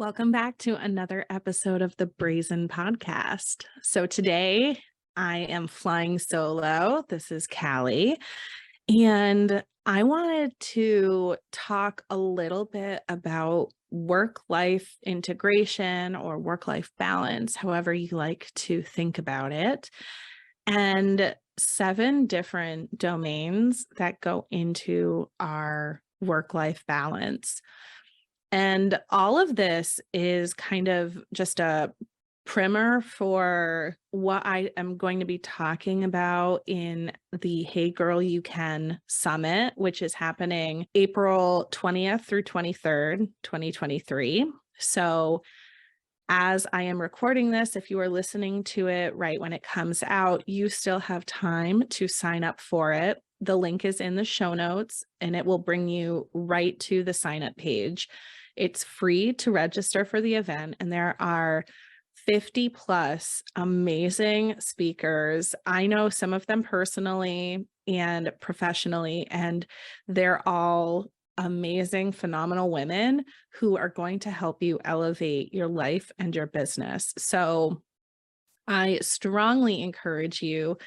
Welcome back to another episode of the Brazen podcast. So today I am flying solo. This is Calley, and I wanted to talk a little bit about work-life integration or work-life balance, however you like to think about it, and 7 different domains that go into our work-life balance. And all of this is kind of just a primer for what I am going to be talking about in the Hey Girl You Can Summit, which is happening April 20th through 23rd, 2023. So as I am recording this, if you are listening to it right when it comes out, you still have time to sign up for it. The link is in the show notes and it will bring you right to the sign up page. It's free to register for the event, and there are 50 plus amazing speakers. I know some of them personally and professionally, and they're all amazing, phenomenal women who are going to help you elevate your life and your business. So I strongly encourage you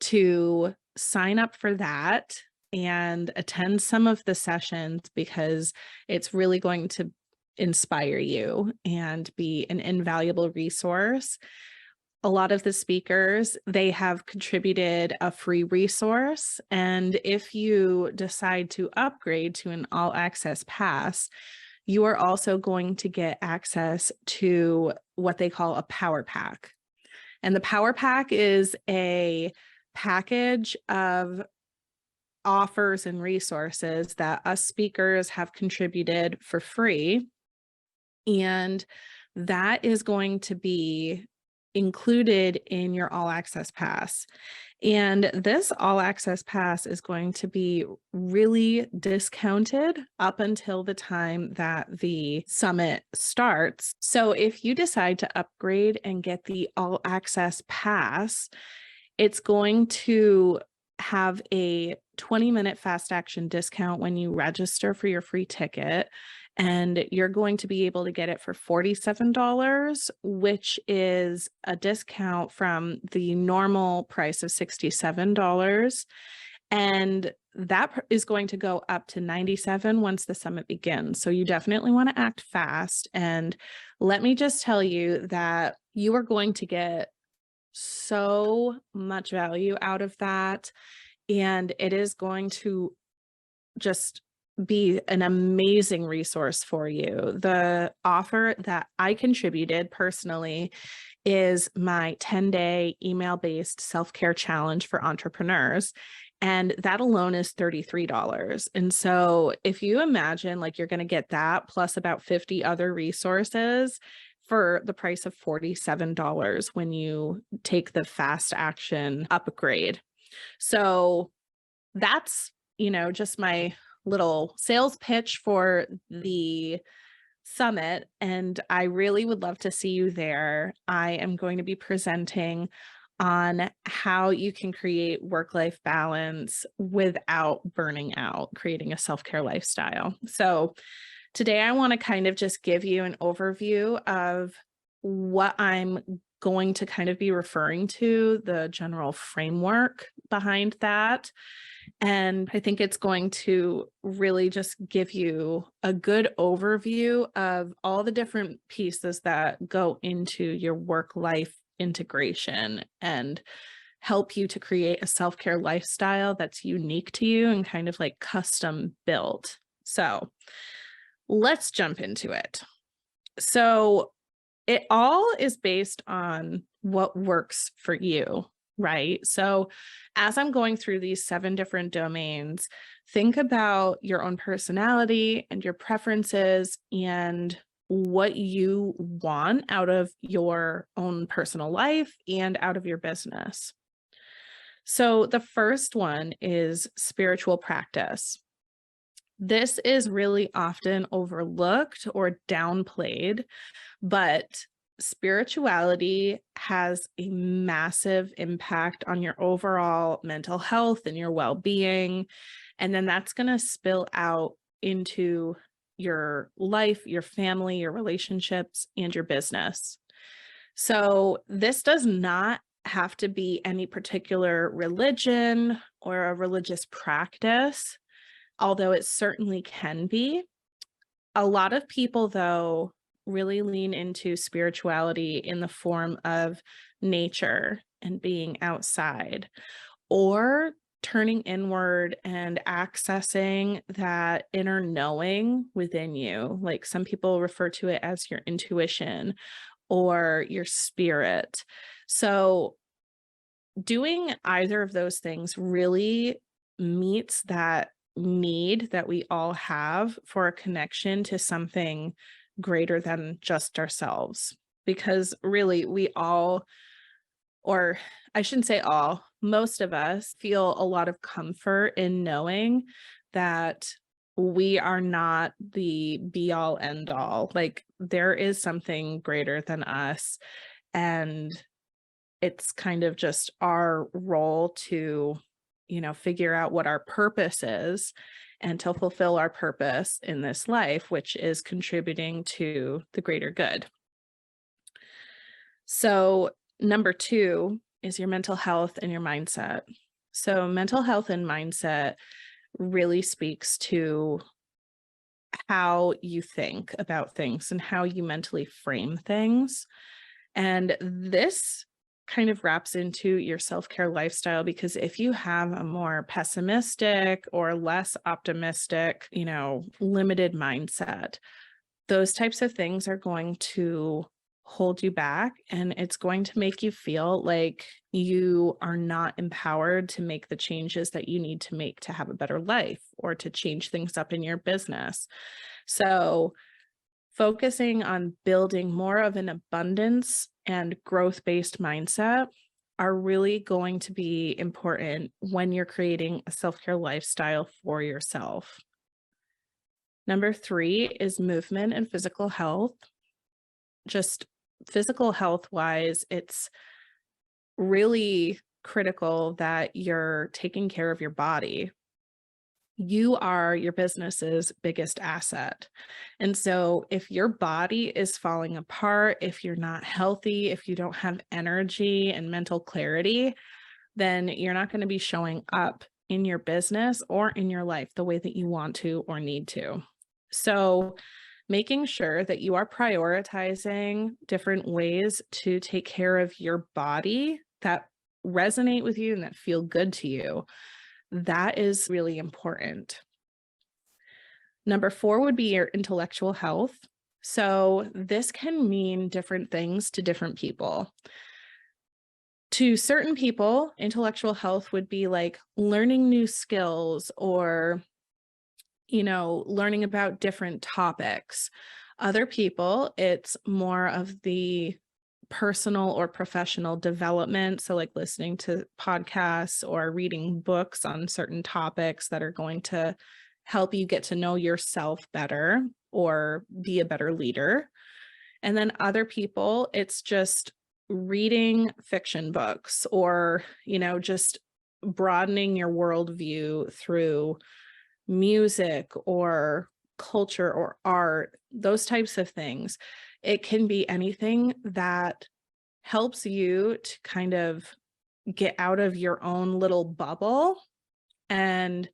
to sign up for that and attend some of the sessions because it's really going to inspire you and be an invaluable resource. A lot of the speakers, they have contributed a free resource. And if you decide to upgrade to an all access pass, you are also going to get access to what they call a power pack. And the power pack is a package of offers and resources that us speakers have contributed for free. And that is going to be included in your all access pass. And this all access pass is going to be really discounted up until the time that the summit starts. So if you decide to upgrade and get the all access pass, it's going to have a 20-minute fast action discount when you register for your free ticket. And you're going to be able to get it for $47, which is a discount from the normal price of $67. And that is going to go up to $97 once the summit begins. So you definitely want to act fast. And let me just tell you that you are going to get so much value out of that. And it is going to just be an amazing resource for you. The offer that I contributed personally is my 10-day email-based self-care challenge for entrepreneurs. And that alone is $33. And so if you imagine like you're going to get that plus about 50 other resources for the price of $47 when you take the fast action upgrade. So that's, just my little sales pitch for the summit. And I really would love to see you there. I am going to be presenting on how you can create work-life balance without burning out, creating a self-care lifestyle. So today I want to kind of just give you an overview of what I'm going to kind of be referring to, the general framework behind that. And I think it's going to really just give you a good overview of all the different pieces that go into your work-life integration and help you to create a self-care lifestyle that's unique to you and kind of like custom built. So let's jump into it. So it all is based on what works for you, right? So as I'm going through these 7 different domains, think about your own personality and your preferences and what you want out of your own personal life and out of your business. So the first one is spiritual practice. This is really often overlooked or downplayed, but spirituality has a massive impact on your overall mental health and your well-being. And then that's going to spill out into your life, your family, your relationships, and your business. So this does not have to be any particular religion or a religious practice, although it certainly can be. A lot of people, though, really lean into spirituality in the form of nature and being outside, or turning inward and accessing that inner knowing within you. Like some people refer to it as your intuition or your spirit. So, doing either of those things really meets that need that we all have for a connection to something greater than just ourselves. Because really, we all, or I shouldn't say all, most of us feel a lot of comfort in knowing that we are not the be all end all. Like there is something greater than us. And it's kind of just our role to, figure out what our purpose is and to fulfill our purpose in this life, which is contributing to the greater good. So, number 2 is your mental health and your mindset. So, mental health and mindset really speaks to how you think about things and how you mentally frame things. And this kind of wraps into your self-care lifestyle, because if you have a more pessimistic or less optimistic, limited mindset, those types of things are going to hold you back, and it's going to make you feel like you are not empowered to make the changes that you need to make to have a better life or to change things up in your business. So, focusing on building more of an abundance and growth-based mindset are really going to be important when you're creating a self-care lifestyle for yourself. Number 3 is movement and physical health. Just physical health wise, it's really critical that you're taking care of your body. You are your business's biggest asset. And so if your body is falling apart, if you're not healthy, if you don't have energy and mental clarity, then you're not going to be showing up in your business or in your life the way that you want to or need to. So making sure that you are prioritizing different ways to take care of your body that resonate with you and that feel good to you, that is really important. Number 4 would be your intellectual health. So this can mean different things to different people. To certain people, intellectual health would be like learning new skills or, learning about different topics. Other people, it's more of the personal or professional development. So like listening to podcasts or reading books on certain topics that are going to help you get to know yourself better or be a better leader. And then other people, it's just reading fiction books or, just broadening your worldview through music or culture or art, those types of things. It can be anything that helps you to kind of get out of your own little bubble and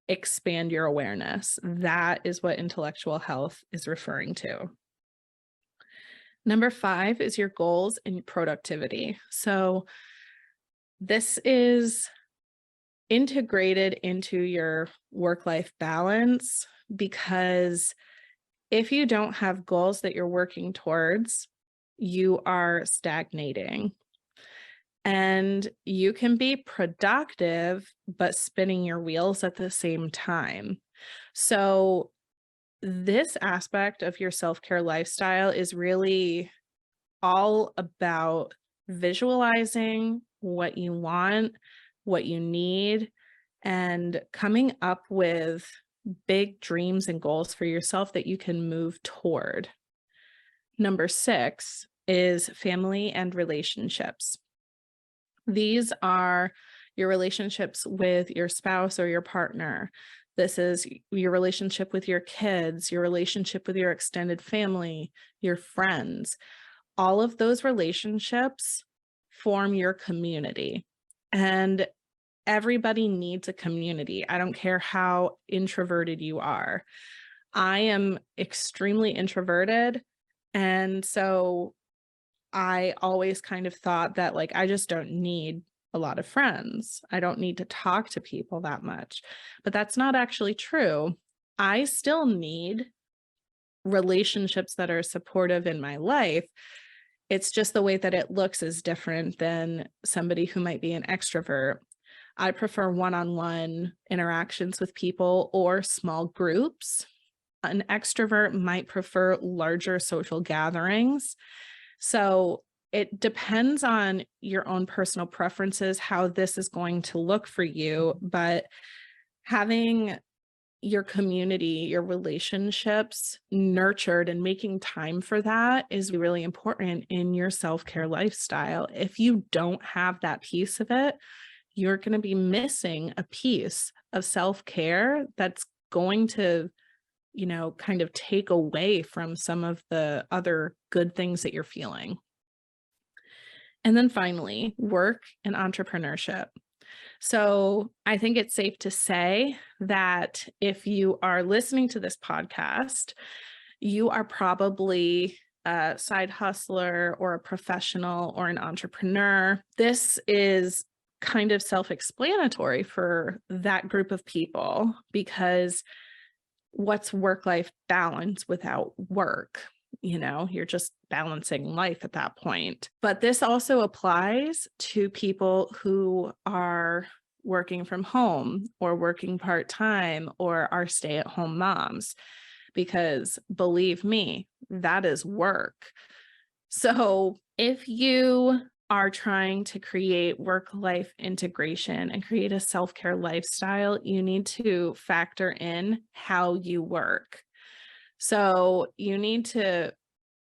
expand your awareness. That is what intellectual health is referring to. Number 5 is your goals and productivity. So this is integrated into your work-life balance, because if you don't have goals that you're working towards, you are stagnating. And you can be productive, but spinning your wheels at the same time. So this aspect of your self-care lifestyle is really all about visualizing what you want, what you need, and coming up with big dreams and goals for yourself that you can move toward. Number 6 is family and relationships. These are your relationships with your spouse or your partner. This is your relationship with your kids, your relationship with your extended family, your friends. All of those relationships form your community. And everybody needs a community. I don't care how introverted you are. I am extremely introverted. And so I always kind of thought that, like, I just don't need a lot of friends. I don't need to talk to people that much. But that's not actually true. I still need relationships that are supportive in my life. It's just the way that it looks is different than somebody who might be an extrovert. I prefer one-on-one interactions with people or small groups. An extrovert might prefer larger social gatherings. So it depends on your own personal preferences, how this is going to look for you. But having your community, your relationships nurtured and making time for that is really important in your self-care lifestyle. If you don't have that piece of it, you're going to be missing a piece of self-care that's going to, kind of take away from some of the other good things that you're feeling. And then finally, work and entrepreneurship. So I think it's safe to say that if you are listening to this podcast, you are probably a side hustler or a professional or an entrepreneur. This is kind of self-explanatory for that group of people, because what's work-life balance without work? You're just balancing life at that point. But this also applies to people who are working from home or working part-time or are stay-at-home moms, because believe me, that is work. So if you are trying to create work-life integration and create a self-care lifestyle, you need to factor in how you work. So you need to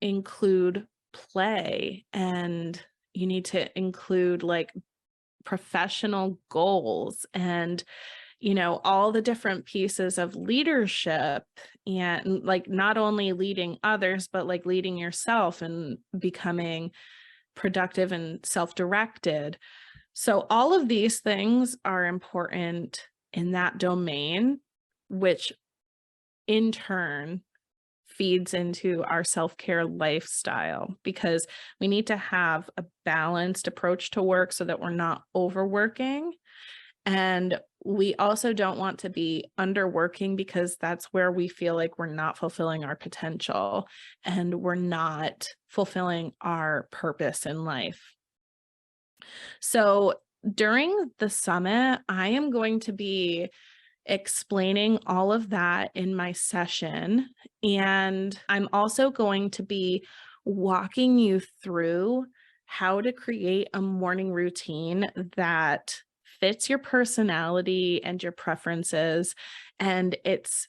include play, and you need to include like professional goals and, all the different pieces of leadership, and like not only leading others, but like leading yourself and becoming productive and self-directed. So all of these things are important in that domain, which in turn feeds into our self-care lifestyle, because we need to have a balanced approach to work so that we're not overworking. And we also don't want to be underworking, because that's where we feel like we're not fulfilling our potential and we're not fulfilling our purpose in life. So during the summit, I am going to be explaining all of that in my session. And I'm also going to be walking you through how to create a morning routine that fits your personality and your preferences. And it's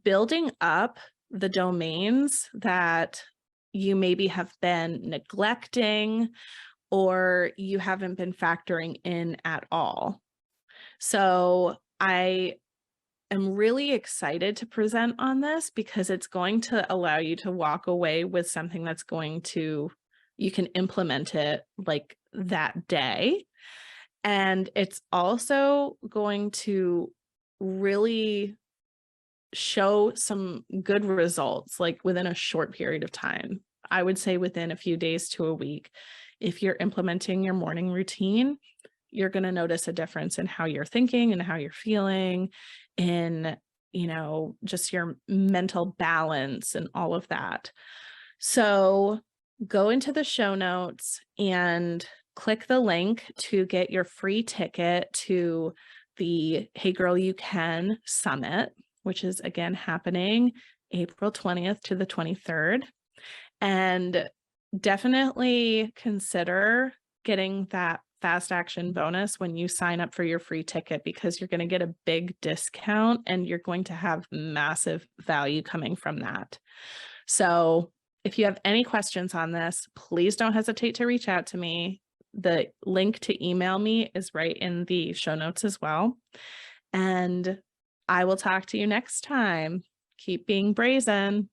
building up the domains that you maybe have been neglecting or you haven't been factoring in at all. So I am really excited to present on this, because it's going to allow you to walk away with something that's you can implement it like that day. And it's also going to really show some good results, like within a short period of time. I would say within a few days to a week. If you're implementing your morning routine, you're going to notice a difference in how you're thinking and how you're feeling, in, just your mental balance and all of that. So go into the show notes and click the link to get your free ticket to the Hey Girl You Can Summit, which is again happening April 20th to the 23rd. And definitely consider getting that fast action bonus when you sign up for your free ticket, because you're going to get a big discount and you're going to have massive value coming from that. So if you have any questions on this, please don't hesitate to reach out to me. The link to email me is right in the show notes as well. And I will talk to you next time. Keep being brazen.